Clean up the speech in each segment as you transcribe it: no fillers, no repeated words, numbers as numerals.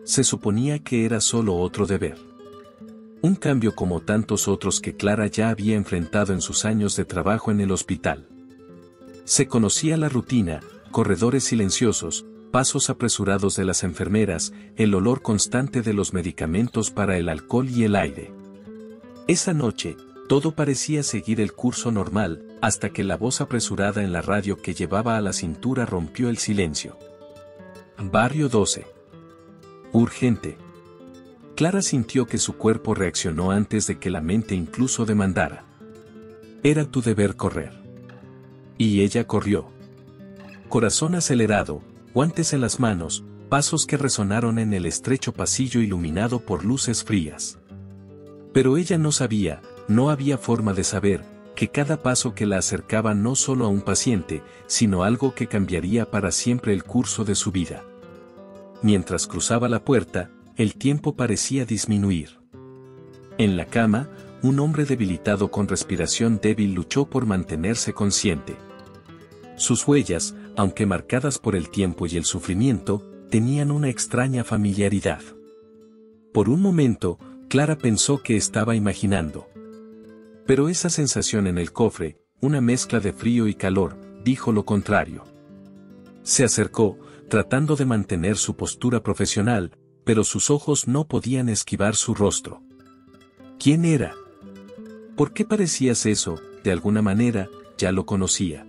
se suponía que era solo otro deber. Un cambio como tantos otros que Clara ya había enfrentado en sus años de trabajo en el hospital. Se conocía la rutina, corredores silenciosos, pasos apresurados de las enfermeras, el olor constante de los medicamentos para el alcohol y el aire. Esa noche, todo parecía seguir el curso normal, hasta que la voz apresurada en la radio que llevaba a la cintura rompió el silencio. Barrio 12. Urgente. Clara sintió que su cuerpo reaccionó antes de que la mente incluso demandara. Era tu deber correr. Y ella corrió. Corazón acelerado, guantes en las manos, pasos que resonaron en el estrecho pasillo iluminado por luces frías. Pero ella no sabía, no había forma de saber, que cada paso que la acercaba no solo a un paciente, sino algo que cambiaría para siempre el curso de su vida. Mientras cruzaba la puerta, el tiempo parecía disminuir. En la cama, un hombre debilitado con respiración débil luchó por mantenerse consciente. Sus huellas, aunque marcadas por el tiempo y el sufrimiento, tenían una extraña familiaridad. Por un momento, Clara pensó que estaba imaginando. Pero esa sensación en el cofre, una mezcla de frío y calor, dijo lo contrario. Se acercó, tratando de mantener su postura profesional, pero sus ojos no podían esquivar su rostro. ¿Quién era? ¿Por qué parecías eso? De alguna manera, ya lo conocía.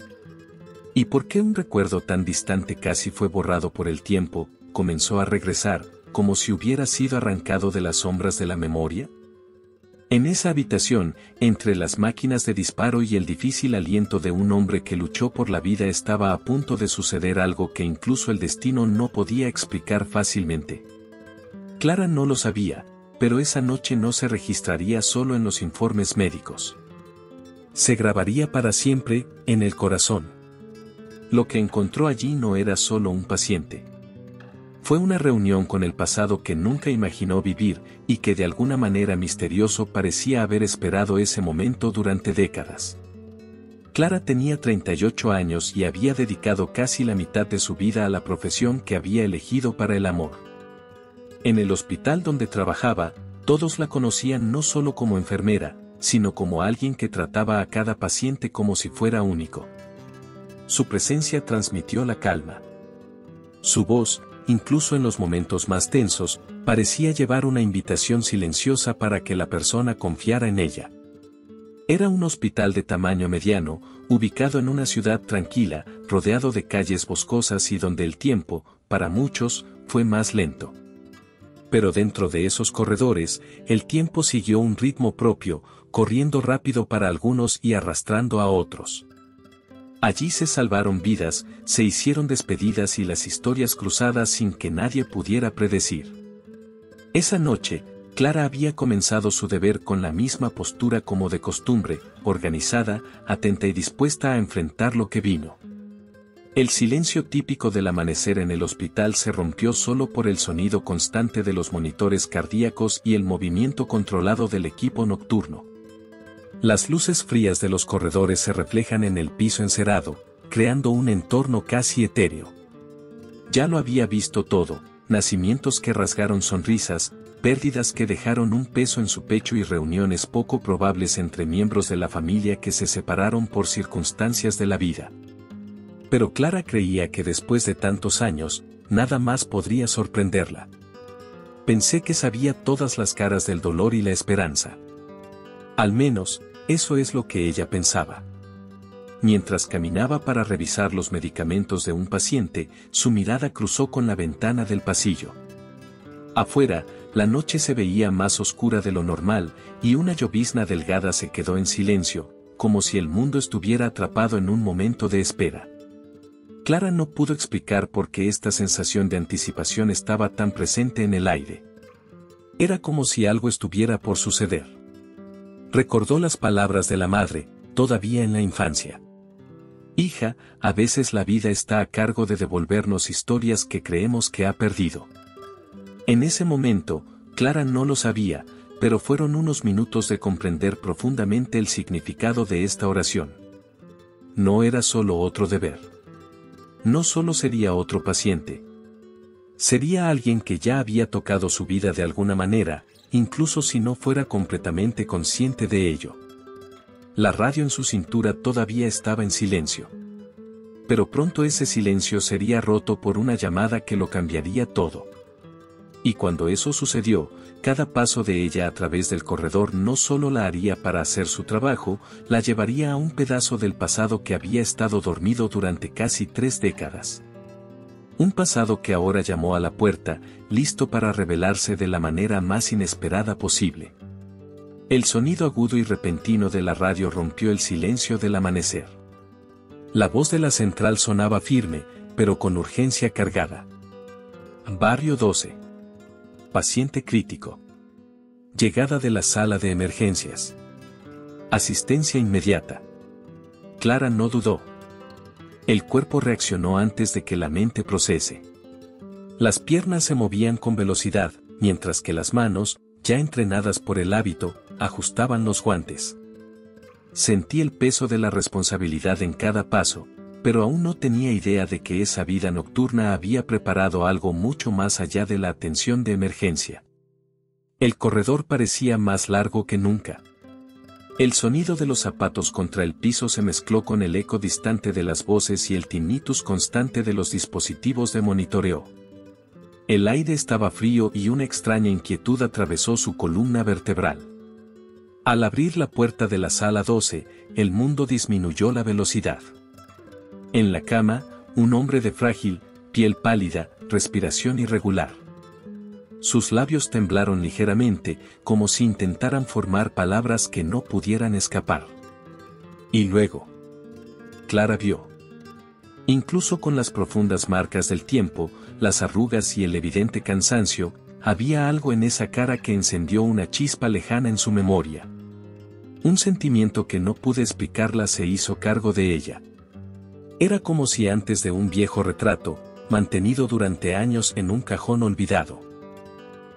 ¿Y por qué un recuerdo tan distante casi fue borrado por el tiempo, comenzó a regresar, como si hubiera sido arrancado de las sombras de la memoria? En esa habitación, entre las máquinas de disparo y el difícil aliento de un hombre que luchó por la vida, estaba a punto de suceder algo que incluso el destino no podía explicar fácilmente. Clara no lo sabía, pero esa noche no se registraría solo en los informes médicos. Se grabaría para siempre, en el corazón. Lo que encontró allí no era solo un paciente. Fue una reunión con el pasado que nunca imaginó vivir, y que de alguna manera misterioso parecía haber esperado ese momento durante décadas. Clara tenía 38 años y había dedicado casi la mitad de su vida a la profesión que había elegido para el amor. En el hospital donde trabajaba, todos la conocían no solo como enfermera, sino como alguien que trataba a cada paciente como si fuera único. Su presencia transmitió la calma. Su voz, incluso en los momentos más tensos, parecía llevar una invitación silenciosa para que la persona confiara en ella. Era un hospital de tamaño mediano, ubicado en una ciudad tranquila, rodeado de calles boscosas y donde el tiempo, para muchos, fue más lento. Pero dentro de esos corredores, el tiempo siguió un ritmo propio, corriendo rápido para algunos y arrastrando a otros. Allí se salvaron vidas, se hicieron despedidas y las historias cruzadas sin que nadie pudiera predecir. Esa noche, Clara había comenzado su deber con la misma postura como de costumbre, organizada, atenta y dispuesta a enfrentar lo que vino. El silencio típico del amanecer en el hospital se rompió solo por el sonido constante de los monitores cardíacos y el movimiento controlado del equipo nocturno. Las luces frías de los corredores se reflejan en el piso encerado, creando un entorno casi etéreo. Ya lo había visto todo, nacimientos que rasgaron sonrisas, pérdidas que dejaron un peso en su pecho y reuniones poco probables entre miembros de la familia que se separaron por circunstancias de la vida. Pero Clara creía que después de tantos años, nada más podría sorprenderla. Pensé que sabía todas las caras del dolor y la esperanza. Al menos, eso es lo que ella pensaba. Mientras caminaba para revisar los medicamentos de un paciente, su mirada cruzó con la ventana del pasillo. Afuera, la noche se veía más oscura de lo normal, y una llovizna delgada se quedó en silencio, como si el mundo estuviera atrapado en un momento de espera. Clara no pudo explicar por qué esta sensación de anticipación estaba tan presente en el aire. Era como si algo estuviera por suceder. Recordó las palabras de la madre, todavía en la infancia. Hija, a veces la vida está a cargo de devolvernos historias que creemos que ha perdido. En ese momento, Clara no lo sabía, pero fueron unos minutos de comprender profundamente el significado de esta oración. No era solo otro deber. No solo sería otro paciente. Sería alguien que ya había tocado su vida de alguna manera, incluso si no fuera completamente consciente de ello. La radio en su cintura todavía estaba en silencio. Pero pronto ese silencio sería roto por una llamada que lo cambiaría todo. Y cuando eso sucedió, cada paso de ella a través del corredor no solo la haría para hacer su trabajo, la llevaría a un pedazo del pasado que había estado dormido durante casi 3 décadas. Un pasado que ahora llamó a la puerta, listo para revelarse de la manera más inesperada posible. El sonido agudo y repentino de la radio rompió el silencio del amanecer. La voz de la central sonaba firme, pero con urgencia cargada. Barrio 12. Paciente crítico. Llegada de la sala de emergencias. Asistencia inmediata. Clara no dudó. El cuerpo reaccionó antes de que la mente procese. Las piernas se movían con velocidad, mientras que las manos, ya entrenadas por el hábito, ajustaban los guantes. Sentí el peso de la responsabilidad en cada paso, pero aún no tenía idea de que esa vida nocturna había preparado algo mucho más allá de la atención de emergencia. El corredor parecía más largo que nunca. El sonido de los zapatos contra el piso se mezcló con el eco distante de las voces y el tinnitus constante de los dispositivos de monitoreo. El aire estaba frío y una extraña inquietud atravesó su columna vertebral. Al abrir la puerta de la sala 12, el mundo disminuyó la velocidad. En la cama, un hombre de frágil, piel pálida, respiración irregular. Sus labios temblaron ligeramente, como si intentaran formar palabras que no pudieran escapar. Y luego, Clara vio. Incluso con las profundas marcas del tiempo, las arrugas y el evidente cansancio, había algo en esa cara que encendió una chispa lejana en su memoria. Un sentimiento que no pude explicarla se hizo cargo de ella. Era como si antes de un viejo retrato, mantenido durante años en un cajón olvidado.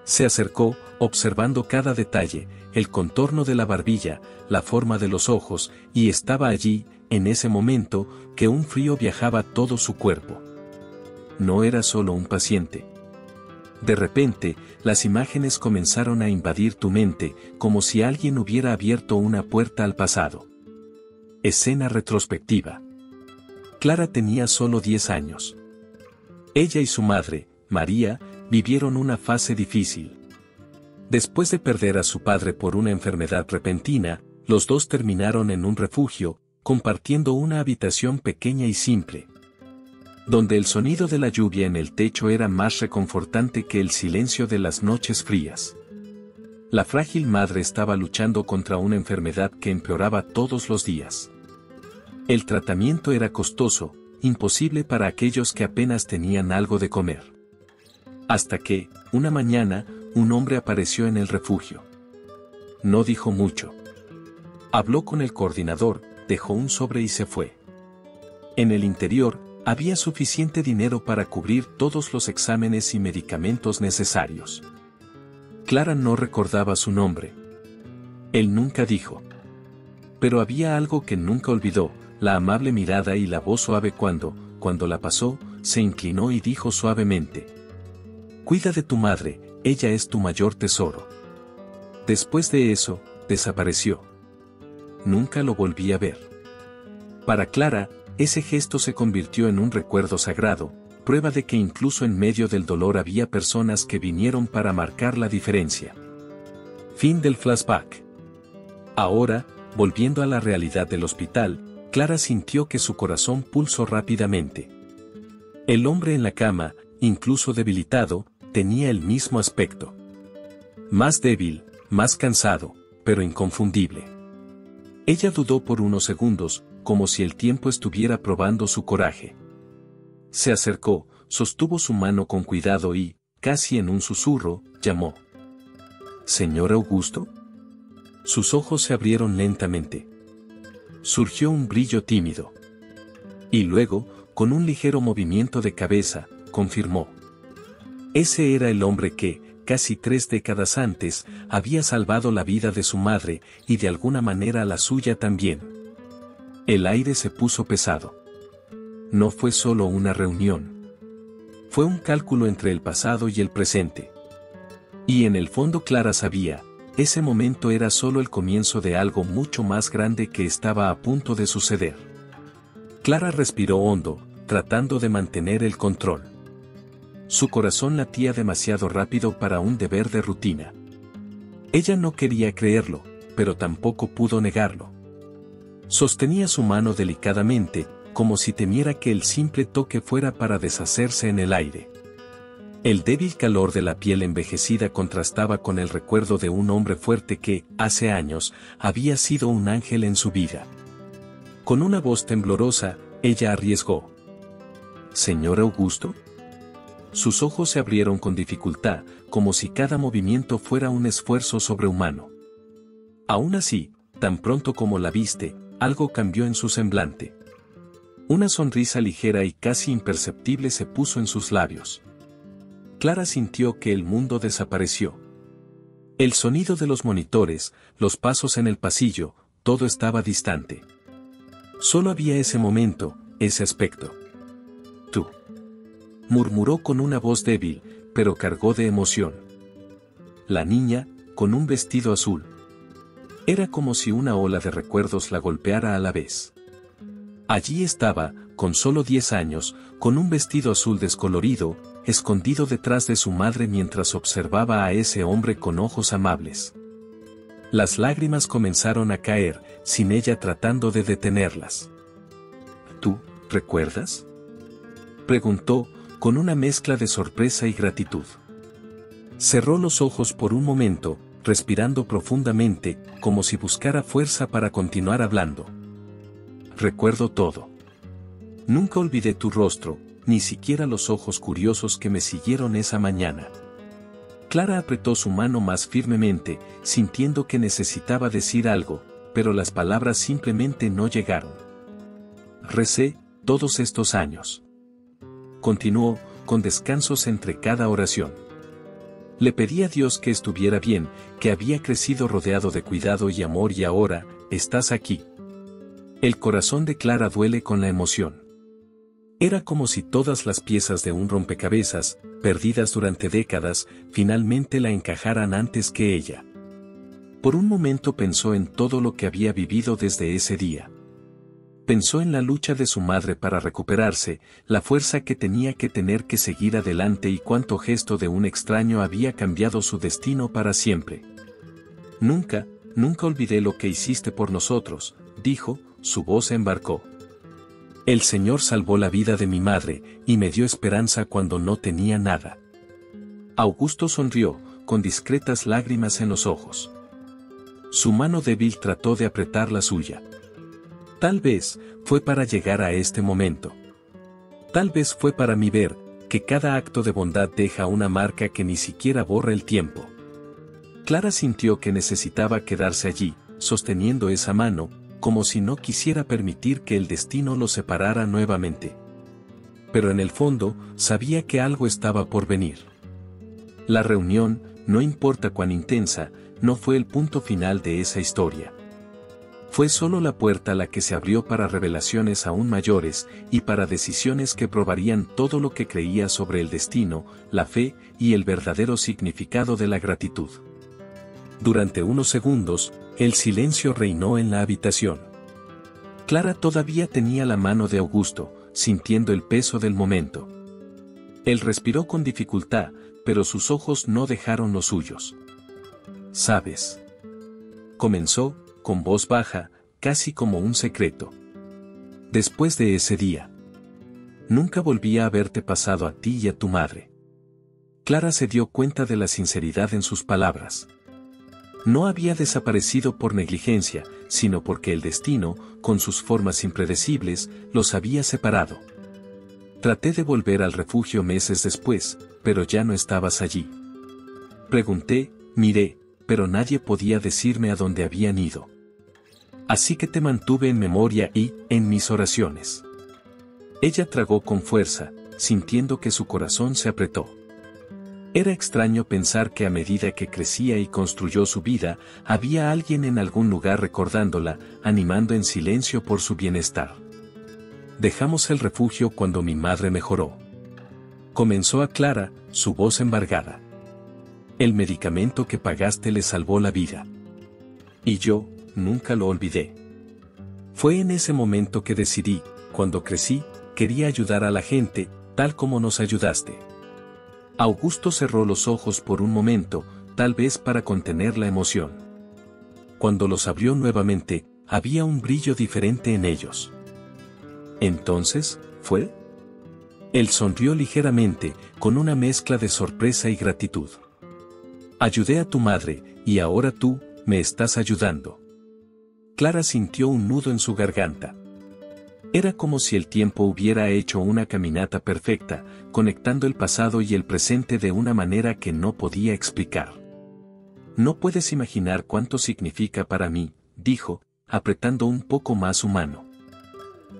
Se acercó, observando cada detalle, el contorno de la barbilla, la forma de los ojos, y estaba allí, en ese momento, que un frío viajaba todo su cuerpo. No era solo un paciente. De repente, las imágenes comenzaron a invadir tu mente, como si alguien hubiera abierto una puerta al pasado. Escena retrospectiva. Clara tenía solo 10 años. Ella y su madre, María, vivieron una fase difícil. Después de perder a su padre por una enfermedad repentina, los dos terminaron en un refugio, compartiendo una habitación pequeña y simple, donde el sonido de la lluvia en el techo era más reconfortante que el silencio de las noches frías. La frágil madre estaba luchando contra una enfermedad que empeoraba todos los días. El tratamiento era costoso, imposible para aquellos que apenas tenían algo de comer. Hasta que, una mañana, un hombre apareció en el refugio. No dijo mucho. Habló con el coordinador, dejó un sobre y se fue. En el interior, había suficiente dinero para cubrir todos los exámenes y medicamentos necesarios. Clara no recordaba su nombre. Él nunca dijo. Pero había algo que nunca olvidó, la amable mirada y la voz suave cuando la pasó, se inclinó y dijo suavemente: «Cuida de tu madre, ella es tu mayor tesoro». Después de eso, desapareció. Nunca lo volví a ver. Para Clara, ese gesto se convirtió en un recuerdo sagrado, prueba de que incluso en medio del dolor había personas que vinieron para marcar la diferencia. Fin del flashback. Ahora, volviendo a la realidad del hospital, Clara sintió que su corazón pulsó rápidamente. El hombre en la cama, incluso debilitado, tenía el mismo aspecto. Más débil, más cansado, pero inconfundible. Ella dudó por unos segundos, como si el tiempo estuviera probando su coraje. Se acercó, sostuvo su mano con cuidado y, casi en un susurro, llamó: «¿Señor Augusto?». Sus ojos se abrieron lentamente. Surgió un brillo tímido. Y luego, con un ligero movimiento de cabeza, confirmó. Ese era el hombre que, casi 3 décadas antes, había salvado la vida de su madre, y de alguna manera la suya también. El aire se puso pesado. No fue solo una reunión. Fue un cálculo entre el pasado y el presente. Y en el fondo Clara sabía, ese momento era solo el comienzo de algo mucho más grande que estaba a punto de suceder. Clara respiró hondo, tratando de mantener el control. Su corazón latía demasiado rápido para un deber de rutina. Ella no quería creerlo, pero tampoco pudo negarlo. Sostenía su mano delicadamente, como si temiera que el simple toque fuera para deshacerse en el aire. El débil calor de la piel envejecida contrastaba con el recuerdo de un hombre fuerte que, hace años, había sido un ángel en su vida. Con una voz temblorosa, ella arriesgó: «¿Señor Augusto?». Sus ojos se abrieron con dificultad, como si cada movimiento fuera un esfuerzo sobrehumano. Aún así, tan pronto como la viste, algo cambió en su semblante. Una sonrisa ligera y casi imperceptible se puso en sus labios. Clara sintió que el mundo desapareció. El sonido de los monitores, los pasos en el pasillo, todo estaba distante. Solo había ese momento, ese aspecto. «Tú», murmuró con una voz débil, pero cargó de emoción. La niña, con un vestido azul. Era como si una ola de recuerdos la golpeara a la vez. Allí estaba, con solo 10 años, con un vestido azul descolorido, escondido detrás de su madre mientras observaba a ese hombre con ojos amables. Las lágrimas comenzaron a caer, sin ella tratando de detenerlas. «¿Tú, recuerdas?», preguntó, con una mezcla de sorpresa y gratitud. Cerró los ojos por un momento, respirando profundamente, como si buscara fuerza para continuar hablando. «Recuerdo todo. Nunca olvidé tu rostro, ni siquiera los ojos curiosos que me siguieron esa mañana». Clara apretó su mano más firmemente, sintiendo que necesitaba decir algo, pero las palabras simplemente no llegaron. «Recé, todos estos años», continuó, con descansos entre cada oración. Le pedí a Dios que estuviera bien, que había crecido rodeado de cuidado y amor y ahora, estás aquí. El corazón de Clara duele con la emoción. Era como si todas las piezas de un rompecabezas, perdidas durante décadas, finalmente la encajaran antes que ella. Por un momento pensó en todo lo que había vivido desde ese día. Pensó en la lucha de su madre para recuperarse, la fuerza que tenía que tener que seguir adelante y cuánto gesto de un extraño había cambiado su destino para siempre. «Nunca, nunca olvidé lo que hiciste por nosotros», dijo, su voz se embarcó. «El Señor salvó la vida de mi madre, y me dio esperanza cuando no tenía nada». Augusto sonrió, con discretas lágrimas en los ojos. Su mano débil trató de apretar la suya. Tal vez, fue para llegar a este momento. Tal vez fue para mí ver, que cada acto de bondad deja una marca que ni siquiera borra el tiempo. Clara sintió que necesitaba quedarse allí, sosteniendo esa mano, como si no quisiera permitir que el destino los separara nuevamente. Pero en el fondo, sabía que algo estaba por venir. La reunión, no importa cuán intensa, no fue el punto final de esa historia. Fue solo la puerta la que se abrió para revelaciones aún mayores y para decisiones que probarían todo lo que creía sobre el destino, la fe y el verdadero significado de la gratitud. Durante unos segundos, el silencio reinó en la habitación. Clara todavía tenía la mano de Augusto, sintiendo el peso del momento. Él respiró con dificultad, pero sus ojos no dejaron los suyos. «¿Sabes?», comenzó, con voz baja, casi como un secreto. «Después de ese día, nunca volví a haberte pasado a ti y a tu madre». Clara se dio cuenta de la sinceridad en sus palabras. No había desaparecido por negligencia, sino porque el destino, con sus formas impredecibles, los había separado. «Traté de volver al refugio meses después, pero ya no estabas allí. Pregunté, miré, pero nadie podía decirme a dónde habían ido. Así que te mantuve en memoria y, en mis oraciones». Ella tragó con fuerza, sintiendo que su corazón se apretó. Era extraño pensar que a medida que crecía y construyó su vida, había alguien en algún lugar recordándola, animando en silencio por su bienestar. «Dejamos el refugio cuando mi madre mejoró. Comenzó a Clara, su voz embargada. El medicamento que pagaste le salvó la vida. Y yo, nunca lo olvidé. Fue en ese momento que decidí, cuando crecí, quería ayudar a la gente, tal como nos ayudaste. Augusto cerró los ojos por un momento, tal vez para contener la emoción. Cuando los abrió nuevamente, había un brillo diferente en ellos. ¿Entonces, fue? Él sonrió ligeramente, con una mezcla de sorpresa y gratitud. Ayudé a tu madre, y ahora tú, me estás ayudando. Clara sintió un nudo en su garganta. Era como si el tiempo hubiera hecho una caminata perfecta, conectando el pasado y el presente de una manera que no podía explicar. No puedes imaginar cuánto significa para mí, dijo, apretando un poco más su mano.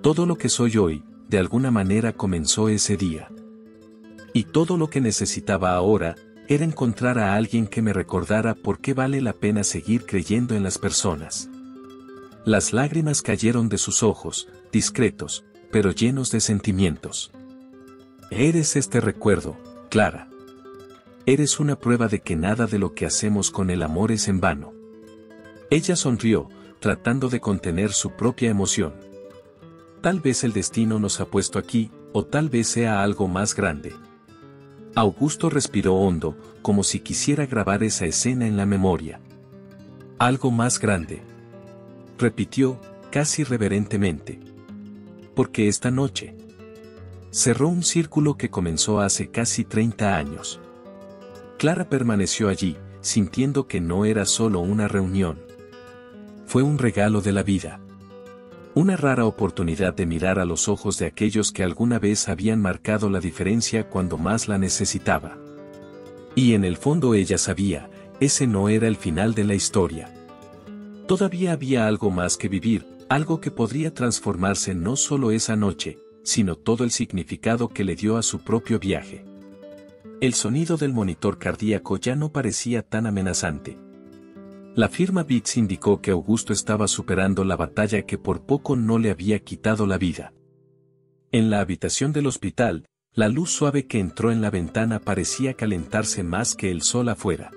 Todo lo que soy hoy, de alguna manera comenzó ese día. Y todo lo que necesitaba ahora, era encontrar a alguien que me recordara por qué vale la pena seguir creyendo en las personas. Las lágrimas cayeron de sus ojos, discretos, pero llenos de sentimientos. Eres este recuerdo, Clara. Eres una prueba de que nada de lo que hacemos con el amor es en vano. Ella sonrió, tratando de contener su propia emoción. Tal vez el destino nos ha puesto aquí, o tal vez sea algo más grande. Augusto respiró hondo, como si quisiera grabar esa escena en la memoria. Algo más grande. Repitió, casi reverentemente. Porque esta noche cerró un círculo que comenzó hace casi 30 años. Clara permaneció allí, sintiendo que no era solo una reunión. Fue un regalo de la vida. Una rara oportunidad de mirar a los ojos de aquellos que alguna vez habían marcado la diferencia cuando más la necesitaba. Y en el fondo ella sabía, ese no era el final de la historia. Todavía había algo más que vivir, algo que podría transformarse no solo esa noche, sino todo el significado que le dio a su propio viaje. El sonido del monitor cardíaco ya no parecía tan amenazante. La firma Bits indicó que Augusto estaba superando la batalla que por poco no le había quitado la vida. En la habitación del hospital, la luz suave que entró en la ventana parecía calentarse más que el sol afuera.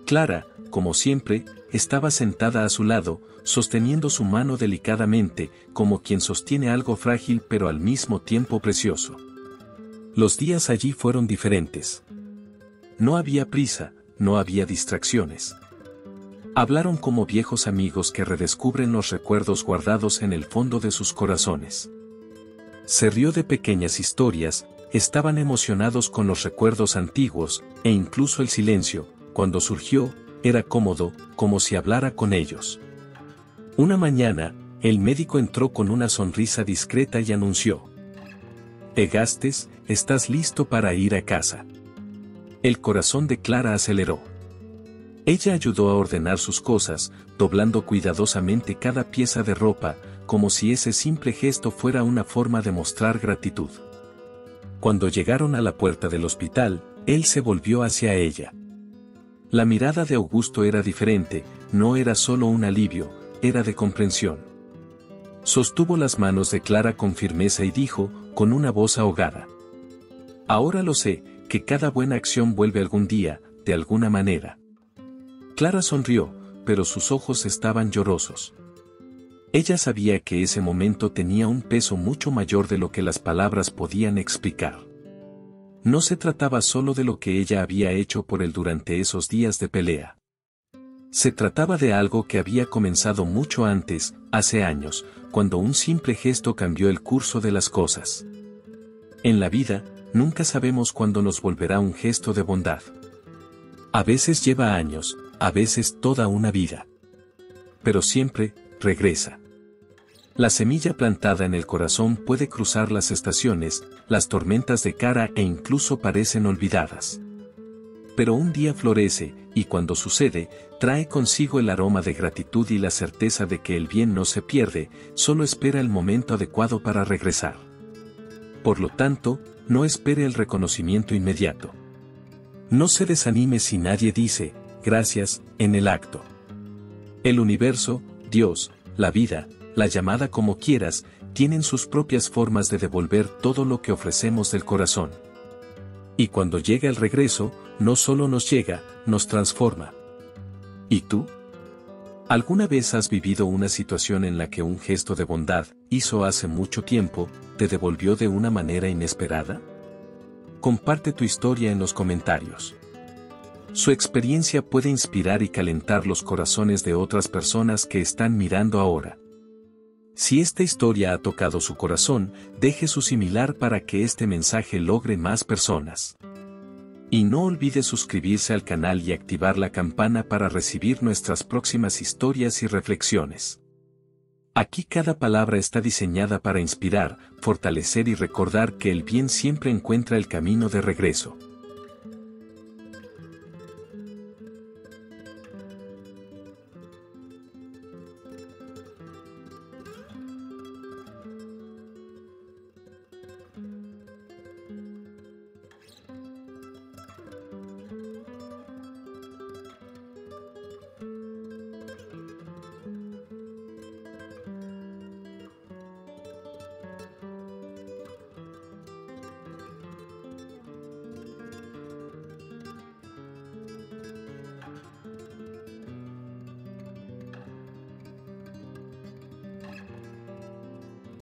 Clara, como siempre, estaba sentada a su lado, sosteniendo su mano delicadamente, como quien sostiene algo frágil pero al mismo tiempo precioso. Los días allí fueron diferentes. No había prisa, no había distracciones. Hablaron como viejos amigos que redescubren los recuerdos guardados en el fondo de sus corazones. Se rió de pequeñas historias, estaban emocionados con los recuerdos antiguos, e incluso el silencio, cuando surgió, era cómodo, como si hablara con ellos. Una mañana, el médico entró con una sonrisa discreta y anunció: «Egastes, estás listo para ir a casa». El corazón de Clara aceleró. Ella ayudó a ordenar sus cosas, doblando cuidadosamente cada pieza de ropa, como si ese simple gesto fuera una forma de mostrar gratitud. Cuando llegaron a la puerta del hospital, él se volvió hacia ella. La mirada de Augusto era diferente, no era solo un alivio, era de comprensión. Sostuvo las manos de Clara con firmeza y dijo, con una voz ahogada: «Ahora lo sé, que cada buena acción vuelve algún día, de alguna manera». Clara sonrió, pero sus ojos estaban llorosos. Ella sabía que ese momento tenía un peso mucho mayor de lo que las palabras podían explicar. No se trataba solo de lo que ella había hecho por él durante esos días de pelea. Se trataba de algo que había comenzado mucho antes, hace años, cuando un simple gesto cambió el curso de las cosas. En la vida, nunca sabemos cuándo nos volverá un gesto de bondad. A veces lleva años, a veces toda una vida. Pero siempre, regresa. La semilla plantada en el corazón puede cruzar las estaciones, las tormentas de cara e incluso parecen olvidadas. Pero un día florece, y cuando sucede, trae consigo el aroma de gratitud y la certeza de que el bien no se pierde, solo espera el momento adecuado para regresar. Por lo tanto, no espere el reconocimiento inmediato. No se desanime si nadie dice, gracias, en el acto. El universo, Dios, la vida, la llamada como quieras, tienen sus propias formas de devolver todo lo que ofrecemos del corazón. Y cuando llega el regreso, no solo nos llega, nos transforma. ¿Y tú? ¿Alguna vez has vivido una situación en la que un gesto de bondad, hizo hace mucho tiempo, te devolvió de una manera inesperada? Comparte tu historia en los comentarios. Su experiencia puede inspirar y calentar los corazones de otras personas que están mirando ahora. Si esta historia ha tocado su corazón, deje su similar para que este mensaje logre más personas. Y no olvide suscribirse al canal y activar la campana para recibir nuestras próximas historias y reflexiones. Aquí cada palabra está diseñada para inspirar, fortalecer y recordar que el bien siempre encuentra el camino de regreso.